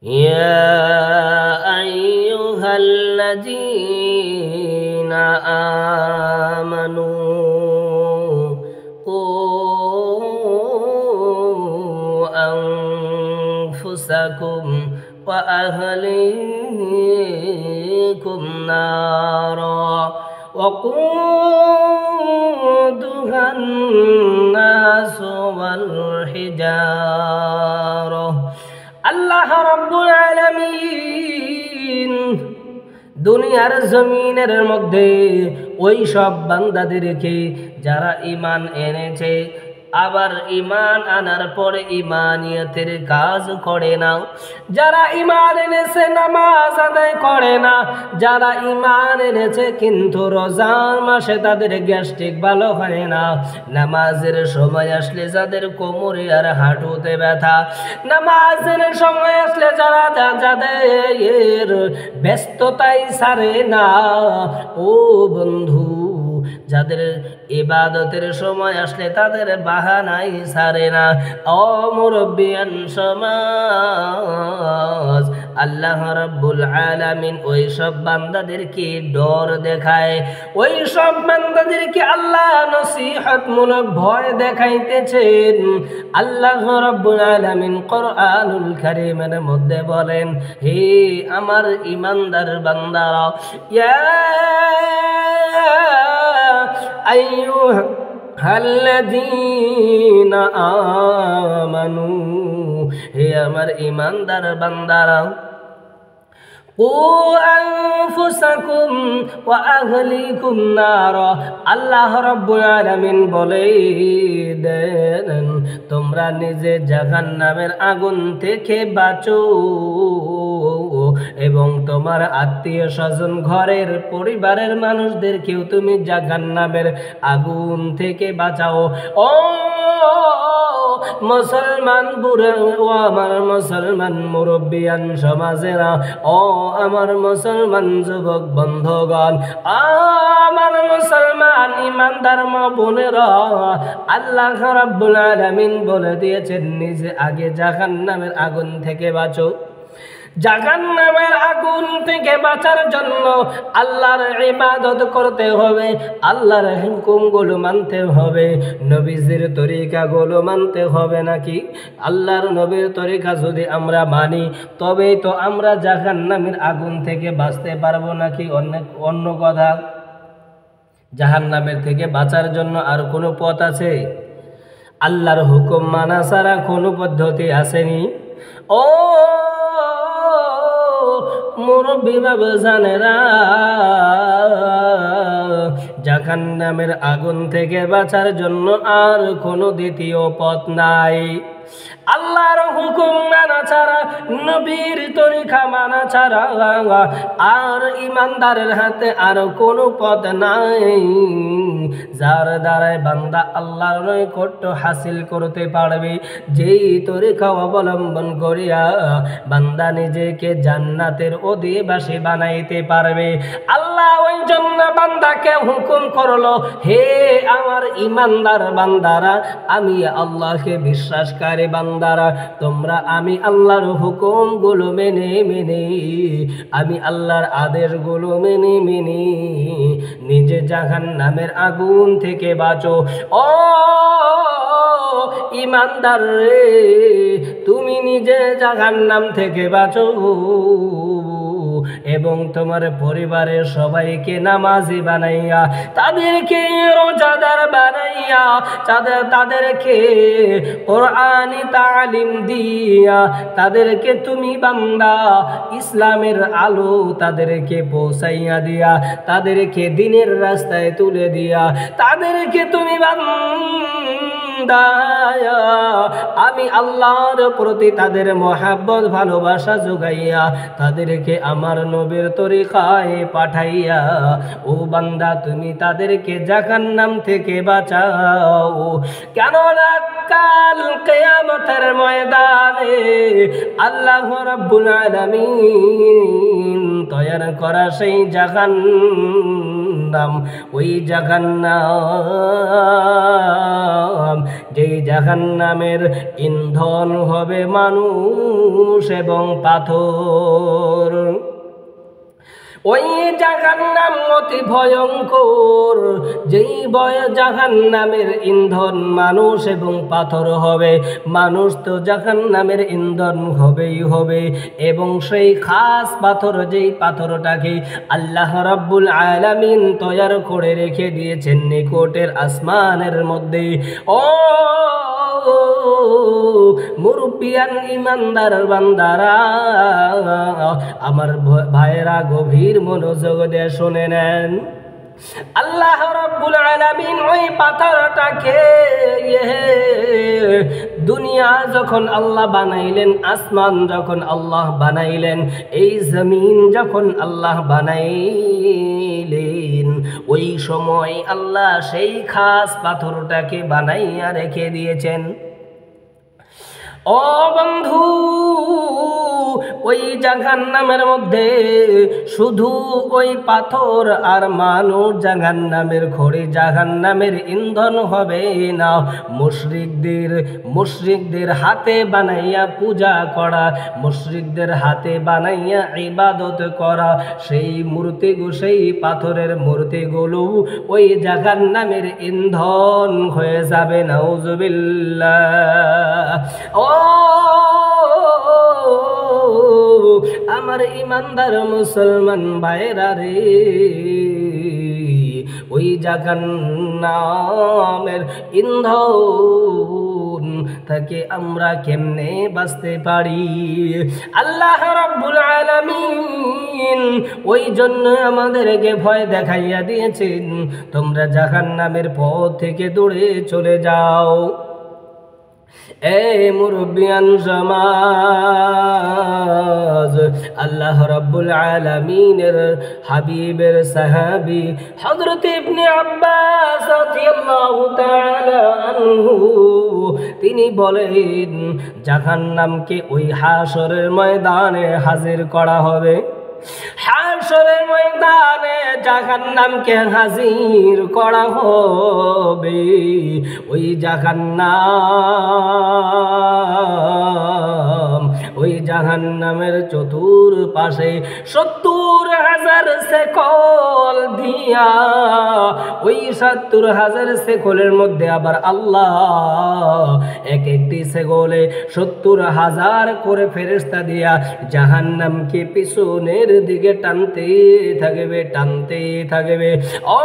يا أيها الذين آمنوا قوا أنفسكم وأهليكم نارا وقودها الناس والحجارة আল্লাহ রাব্বুল আলামিন দুনিয়ার জমিনের মধ্যে ওই সব বান্দাদেরকে যারা ঈমান এনেছে আবার ঈমান আনার পরে ঈমানিয়তের কাজ করে না, যারা ঈমান এনেছে নামাজ আদায় করে না, যারা ঈমান এনেছে কিন্তু রোজার মাসে তাদের গ্যাস্ট্রিক ভালো হয় না, নামাজের সময় আসলে যাদের কোমরে আর হাঁটুতে ব্যথা, নামাজের সময় আসলে যাদের ব্যস্ততাই ছাড়ে না, ও বন্ধু যাদের ইবাদতের সময় আসলে তাদের বাহানাই ছাড়ে না, ও মুরব্বিয়ান সমাজ, আল্লাহ রাব্বুল আলামিন ওই সব বান্দাদেরকে ডর দেখায়, ওই সব বান্দাদেরকে আল্লাহ নসিহতমূলক ভয় দেখাইতেছেন। আল্লাহ রাব্বুল আলামিন কোরআনুল কারীমের মধ্যে বলেন, হে আমার ঈমানদার বান্দারা, ইয়া আইয়ুহাল্লাযীনা আমানু, হে আমার ঈমানদার বান্দারা, কু আনফুসাকুম ওয়া আহলিকুম নারা, আল্লাহ রাব্বুল আলামিন বলেন তোমরা নিজে জাহান্নামের আগুন থেকে বাঁচো এবং তোমার আত্মীয় স্বজন ঘরের পরিবারের মানুষদেরকেও তুমি জাহান্নামের আগুন থেকে বাঁচাও। ও মুসলমান বুড়া, ও আমার মুসলমান মুরব্বিয়ান সমাজেরা, ও আমার মুসলমান যুবক বন্ধুগণ, আমার মুসলমান ইমানদার মা বোনেরা, আল্লাহ রাব্বুল আলামিন বলে দিয়েছেন নিজে আগে জাহান্নামের আগুন থেকে বাঁচো। জাহান্নামের আগুন থেকে বাঁচার জন্য আল্লাহর ইবাদত করতে হবে, আল্লাহর হুকুমগুলো মানতে হবে, নবীজির তরিকাগুলো মানতে হবে। নাকি আল্লাহর নবীর তরিকা যদি আমরা মানি তবেই তো আমরা জাহান্নামের আগুন থেকে বাঁচতে পারবো। নাকি অন্য কথা? জাহান্নামের থেকে বাঁচার জন্য আর কোনো পথ আছে? আল্লাহর হুকুম মানা ছাড়া কোনো পদ্ধতি আসেনি। ও মুরব্বি বাবা জানেরা, জাহান্নামের আগুন থেকে বাঁচার জন্য আর কোনো দ্বিতীয় পথ নাই। আল্লাহর হুকুম মানা ছাড়া, নবীর তরিকা মানা ছাড়া আর ইমানদারের হাতে আর কোনো পথ নাই যার দ্বারায় বান্দা আল্লাহর নৈকট্য হাসিল করতে পারবে। যেই তরিকা অবলম্বন করিয়া বান্দা নিজেকে জান্নাতের অধিবাসী বানাইতে পারবে। আল্লাহ ওই জন্য বান্দাকে হুকুম করলো, হে আমার ইমানদার বান্দারা, আমি আল্লাহকে বিশ্বাসকারী বান্দারা, তোমরা আমি আল্লাহর হুকুমগুলো মেনে মেনে, আমি আল্লাহর আদেশগুলো মেনে মেনে নিজে জাহান্নামের আগুন থেকে বাঁচো। ও ইমানদার রে, তুমি নিজে জাহান্নাম থেকে বাঁচো এবং তোমার পরিবারের সবাইকে নামাজি বানাইয়া, তাদেরকে রোজাদার বানাইয়া, তাদেরকে কোরআনি তালিম দিয়া, তাদেরকে তুমি বান্দা ইসলামের আলো তাদেরকে পৌঁছাইয়া দিয়া, তাদেরকে দ্বীনের রাস্তায় তুলে দিয়া, তাদেরকে তুমি বান্দা আমি আল্লাহর প্রতি তাদের মহাব্বত ভালোবাসা যোগাইয়া, তাদেরকে আমার নবীর তরিকায় পাঠাইয়া, ও বান্দা তুমি তাদেরকে জাহান্নাম থেকে বাঁচাও। কেননা কাল কিয়ামতের ময়দানে আল্লাহ রাব্বুল আলামিন তৈরি করা সেই জাহান্নাম জাহান্নাম, ওই জাহান্নাম যেই জাহান্নামের ইন্ধন হবে মানুষ এবং পাথর। ওই জাহান্নাম অতি ভয়ঙ্কর, যেই জাহান্নামের ইন্ধন মানুষ এবং পাথর হবে। মানুষ তো জাহান্নামের ইন্ধন হবেই হবে, এবং সেই খাস পাথর, যেই পাথরটাকে আল্লাহ রাব্বুল আলামিন তৈয়ার করে রেখে দিয়েছেন নিকটের আসমানের মধ্যে। ও মুরব্বিয়ান ইমানদার বান্দারা, আমার ভাইয়েরা গভীর মনোযোগ দিয়ে শুনে নেন। আল্লাহ রাব্বুল আলামিন ওই পাথরটাকে দুনিয়া যখন আল্লাহ বানাইলেন, আসমান যখন আল্লাহ বানাইলেন, এই জমিন যখন আল্লাহ বানাইলেন, ওই সময় আল্লাহ সেই খাস পাথরটাকে বানাইয়া রেখে দিয়েছেন। ও বন্ধু, ওই জাহান্নামের মধ্যে শুধু ওই পাথর আর মানুষ জাহান্নামের খড়ি, জাহান্নামের ইন্ধন হবে না। মুশরিকদের হাতে বানাইয়া পূজা করা, মুশরিকদের হাতে বানাইয়া ইবাদত করা সেই সেই পাথরের মূর্তিগুলো ওই জাহান্নামের ইন্ধন হয়ে যাবে। নাউজুবিল্লাহ। ও আমার ইমানদার মুসলমান ভাইরা রে, ওই জাহান্নামের ইন্ধন থেকে আমরা কেমনে বাঁচতে পারি? আল্লাহ রাব্বুল আলামিন ওই জন্য আমাদেরকে ভয় দেখাইয়া দিয়েছেন, তোমরা জাহান্নামের পথ থেকে দূরে চলে যাও। এই মুরব্বিয়ান সমাজ, আল্লাহ রাব্বুল আলামিনের হাবিবের সাহাবী হযরত ইবনে আব্বাস রাদিয়াল্লাহু তাআলা আনহু তিনি বলেন, জাহান্নামকে ওই হাশরের ময়দানে হাজির করা হবে। হাশরের ময়দানে জাহান্নামকে হাজির করা হবে। ওই জাহান্নামের চতুর্পাশে ৭০,০০০ শেকল দিয়া, ওই ৭০,০০০ শেকলের মধ্যে আবার আল্লাহ এক একটি শেকলে ৭০,০০০ করে ফেরেশতা দিয়া জাহান্নামকে পিছনের দিকে টানতে থাকবে। ও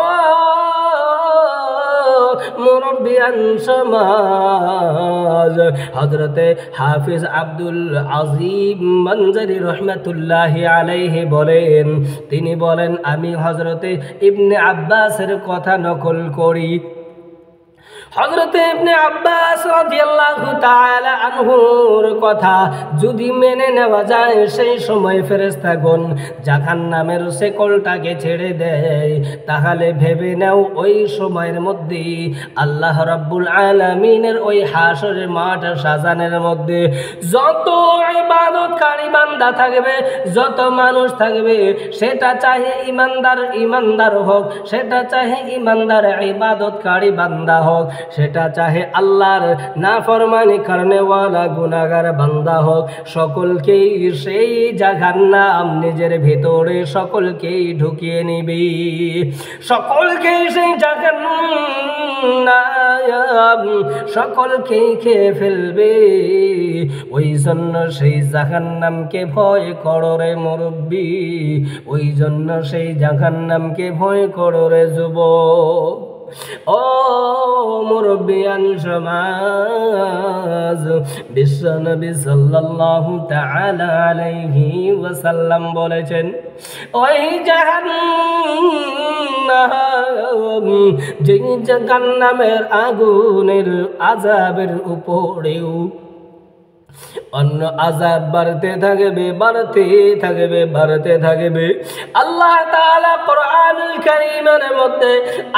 মুরব্বিয়ান সমাজ, হযরতে হাফিজ আব্দুল আজিম মনজরি রহমাতুল্লাহি আলাইহি বলেন, তিনি বলেন, আমি হযরতে ইবনে আব্বাসের কথা নকল করি। হযরত ইবনে আব্বাস রাদিয়াল্লাহু তাআলা আনহুর কথা যদি মেনে নেওয়া যায়, সেই সময় ফেরেশতাগণ জাহান্নামের শেকলটাকে ছেড়ে দেয়, তাহলে ভেবে নাও ওই সময়ের মধ্যে আল্লাহ রাব্বুল আলামিনের ওই হাশরের মাঠ সাজানের মধ্যে যত ইবাদতকারী বান্দা থাকবে, যত মানুষ থাকবে, সেটা চাহে ইমানদার হোক, সেটা চাহে ইমানদার ইবাদতকারী বান্দা হোক, সেটা চাহে আল্লাহর নাফরমানি করনেওয়ালা গুনাহগার বান্দা হোক, সকলকেই সেই জাহান্নাম নিজের ভেতরে সকলকেই ঢুকিয়ে নিবি, সকলকেই সেই জাহান্নাম সকলকেই খেয়ে ফেলবে। ওই জন্য সেই জাহান্নামকে ভয় করো রে মুরব্বি, ওই জন্য সেই জাহান্নামকে ভয় করো রে যুবক। ও মুরব্বিয়ান সমাজ, বিশ্বনবী সাল্লাল্লাহু তাআলা আলাইহি ওয়াসাল্লাম বলেছেন, ওই জাহান্নাম, যেই জাহান্নামের আগুনের আযাবের উপরেও অন্য আযাব বাড়তে থাকবে। আল্লাহ তাআলা কোরআনুল কারীমের মধ্যে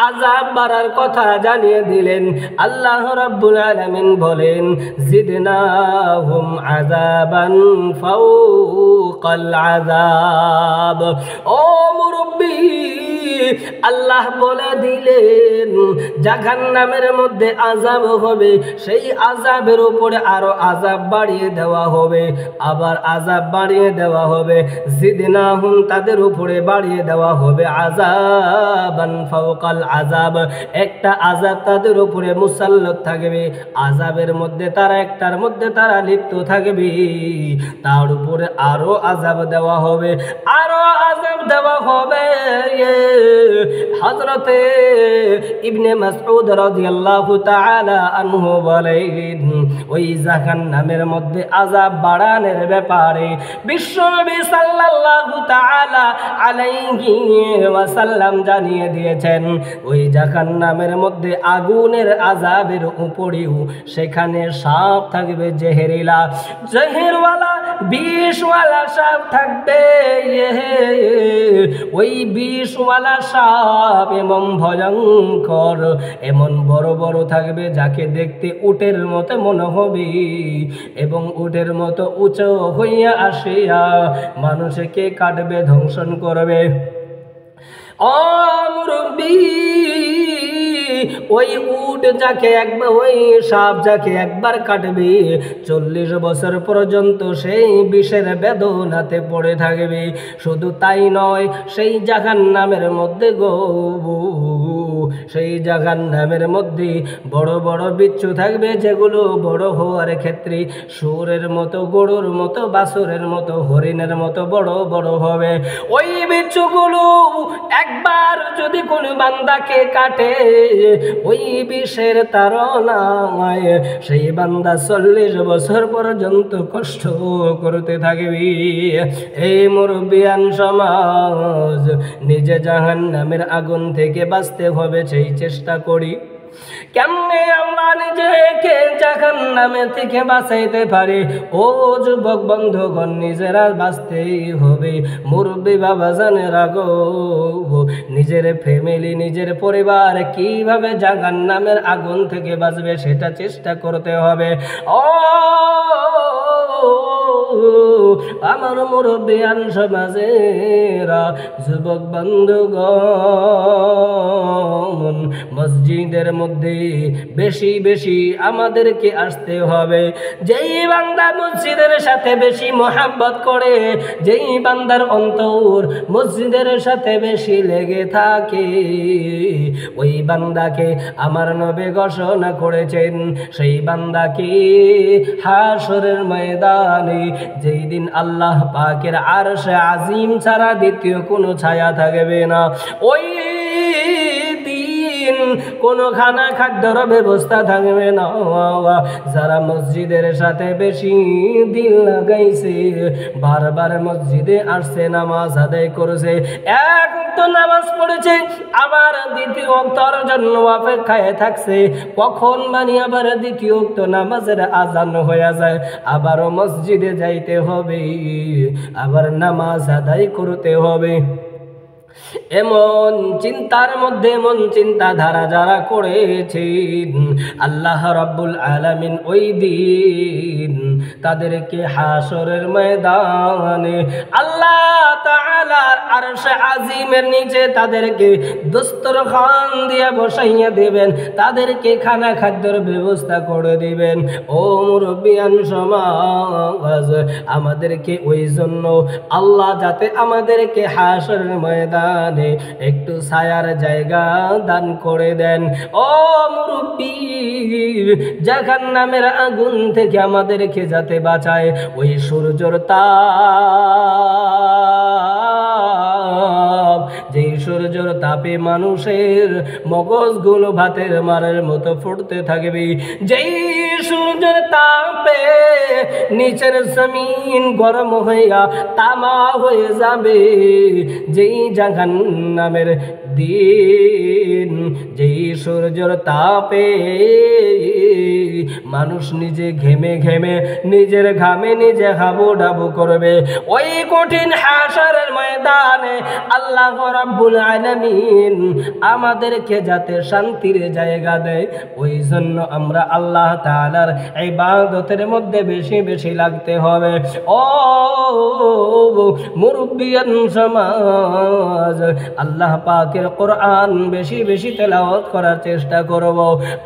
আযাব বাড়ার কথা জানিয়ে দিলেন। আল্লাহ রাব্বুল আলামিন বলেন, জিদনাহুম আযাবান ফাওকাল আযাব। ও মুরব্বি, আল্লাহ বলে দিলেন জাহান্নামের মধ্যে আযাব হবে, সেই আযাবের উপরে আরো আযাব বাড়িয়ে দেওয়া হবে, আবার আযাব বাড়িয়ে দেওয়া হবে, জিদনাহুম তাদের উপরে বাড়িয়ে দেওয়া হবে আযাবান ফাওকাল আযাব, একটা আযাব তাদের উপরে মুসাল্লাত থাকবে, আযাবের মধ্যে তারা একটার মধ্যে তারা লিপ্ত থাকবে, তার উপরে আরো আযাব দেওয়া হবে, আরো আযাব দেওয়া হবে। হযরতে ইবনে মাসউদ রাদিয়াল্লাহু তাআলা আনহু বলেন ওই জাহান্নামের মধ্যে আযাব বাড়ানোর ব্যাপারে বিশ্বনবী সাল্লাল্লাহু তাআলা আলাইহি ওয়াসাল্লাম জানিয়ে দিয়েছেন ওই জাহান্নামের মধ্যে আগুনের আযাবের উপরেও সেখানে সাপ থাকবে, জেহেরিলা জেহেরওয়ালা বিষওয়ালা সাপ থাকবে। ওই বিষওয়ালা সাপ এমন ভয়ঙ্কর, এমন বড় বড় থাকবে যাকে দেখতে উটের মতো মনে হবে এবং উটের মতো উঁচু হইয়া আসিয়া মানুষকে কাটবে, ধ্বংসন করবে। ও মুরব্বী, ওই উট যাকে একবার, ওই সাপ যাকে একবার কাটবে 40 বছর পর্যন্ত সেই বিষের বেদনাতে পড়ে থাকবে। শুধু তাই নয়, সেই জাহান্নামের মধ্যে সেই জাহান্নামের মধ্যে বড় বড় বিচ্ছু থাকবে, যেগুলো বড় হওয়ার ক্ষেত্রে সুরের মতো, গরুর মতো, বাছুরের মতো, হরিণের মতো বড় বড় হবে। ওই বিচ্ছুগুলো একবার যদি কোনো বান্দাকে কাটে, ওই বিষের তাড়নায় সেই বান্দা 40 বছর পর্যন্ত কষ্ট করতে থাকবে। এই মুরব্বিয়ান সমাজ, নিজে জাহান্নামের আগুন থেকে বাঁচতে হবে সেই চেষ্টা করি। কেমনে আমরা নিজেকে জাহান্নামের থেকে বাঁচাইতে পারি? ও যুবক বন্ধুগণ, নিজেরা বাঁচতেই হবে। মুরব্বী বাবা জানেরা গো, নিজের ফ্যামিলি, নিজের পরিবার কিভাবে জাহান্নামের আগুন থেকে বাঁচবে সেটা চেষ্টা করতে হবে। ও আমার মুরব্বিয়ান সমাজেরা, যুবক বন্ধুগণ, মসজিদের মধ্যে বেশি বেশি আমাদেরকে আসতে হবে। যেই বান্দা মসজিদের সাথে বেশি মোহাব্বত করে, যেই বান্দার অন্তর মসজিদের সাথে বেশি লেগে থাকে, ওই বান্দাকে আমার নবী ঘোষণা করেছেন, সেই বান্দাকে হাশরের ময়দানে, যেই দিন আল্লাহ পাকের আরশে আজিম ছাড়া দ্বিতীয় কোনো ছায়া থাকবে না, ওই দিন কোনো খানা খাদ্যর ব্যবস্থা থাকবে না। যারা মসজিদের সাথে বেশি দিল লাগাইছে, বারবার মসজিদে আসছে, নামাজ আদায় করেছে, এক তো নামাজ পড়েছে, আবার দ্বিতীয় ওয়াক্তের জন্য অপেক্ষায় থাকছে, কখন মানে আবার দ্বিতীয় ওয়াক্ত নামাজের আজান হয়ে যায়, আবারও মসজিদে যাইতে হবে, আবার নামাজ আদায় করতে হবে। এমন চিন্তার মধ্যে, এমন চিন্তাধারা যারা করেছেন, আল্লাহ রাব্বুল আলামিন ওই দিন তাদেরকে হাশরের ময়দানে আল্লাহ তাআলার আরশে আজিমের নিচে তাদেরকে দস্তরখান দিয়ে বসাইয়া দেবেন, তাদেরকে খানা খাদ্যের ব্যবস্থা করে দিবেন। ও মুরব্বিয়ান সমাজ, আমাদেরকে ওই জন্য আল্লাহ যাতে আমাদেরকে হাশরের ময়দানে একটু ছায়ার জায়গা দান করে দেন। ও মুরব্বী, জাহান্নামের আগুন থেকে আমাদেরকে যাতে বাঁচায়, ওই সূর্যের তাপ, যেই সূর্যের তাপে মানুষের মগজগুলো ভাতের মারের মতো ফুটতে থাকবে, যেই সূর্যের তাপে নিচের জমিন গরম হইয়া তামা হয়ে যাবে, যেই জাহান্নামের দিন, যেই সূর্যের তাপে মানুষ নিজে ঘেমে ঘেমে, নিজের ঘামে নিজে হাবুডাবু করবে, ওই কঠিন হাশরের ময়দানে আল্লাহ রাব্বুল আলামিন আমাদেরকে যাতে শান্তির জায়গা দেয়, ওই জন্য আমরা আল্লাহ তাআলার ইবাদতের মধ্যে বেশি বেশি লাগতে হবে। ও মুরব্বিয়ান সমাজ, আল্লাহ পাকের কোরআন বেশি বেশি তেলাওয়াত করার চেষ্টা করব।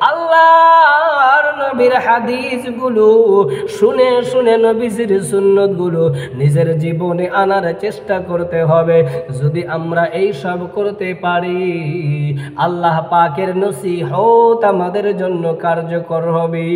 আল্লাহর নবীর হাদিসগুলো শুনে শুনে নবীজির সুন্নতগুলো নিজের জীবনে আনার চেষ্টা করতে হবে। যদি আমরা এই সব করতে পারি, আল্লাহ পাকের নসিহত আমাদের জন্য কার্যকর হবে।